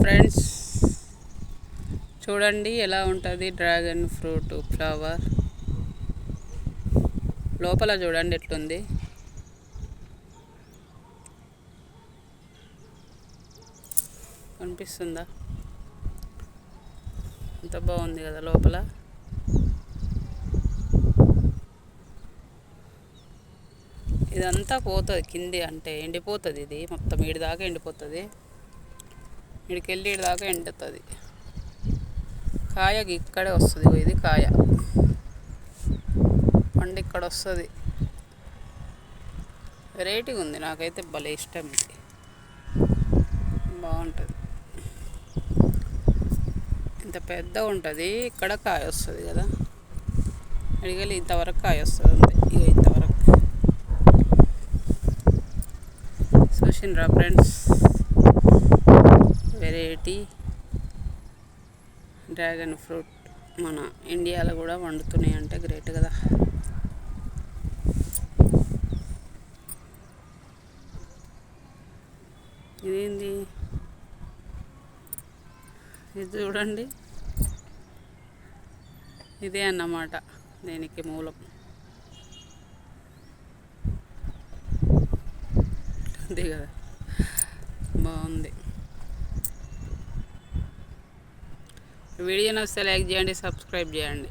Friends, చూడండి ఎలా ఉంటుంది డ్రాగన్ ఫ్రూట్ ఫ్లవర్. లోపల చూడండి ఎట్లుంది. కనిపిస్తుందా? ఎంత బాగుంది కదా లోపల. ఇదంతా పోతుంది కింది, అంటే ఎండిపోతుంది. ఇది మొత్తం ఈడి దాకా ఎండిపోతుంది. ఈడికెళ్ళి ఈడి దాకా ఎండుతుంది. కాయ ఇక్కడే వస్తుంది. ఇది కాయ పండు ఇక్కడ వస్తుంది. వెరైటీగా ఉంది. నాకైతే భలే ఇష్టం. ఇది బాగుంటుంది. ఇంత పెద్ద ఉంటుంది. ఇక్కడ కాయ వస్తుంది కదా. అడిగలి ఇంతవరకు కాయ వస్తుంది. అంతే, ఇక ఇంతవరకు. చూసిండ్రా ఫ్రెండ్స్, వెరైటీ డ్రాగన్ ఫ్రూట్ మన ఇండియాలో కూడా వండుతున్నాయి అంటే గ్రేట్ కదా. ఇదేంది ఇది చూడండి. ఇదే అన్నమాట దీనికి మూలం. ఉంది కదా, బాగుంది. వీడియో నచ్చితే లైక్ చేయండి, సబ్స్క్రైబ్ చేయండి.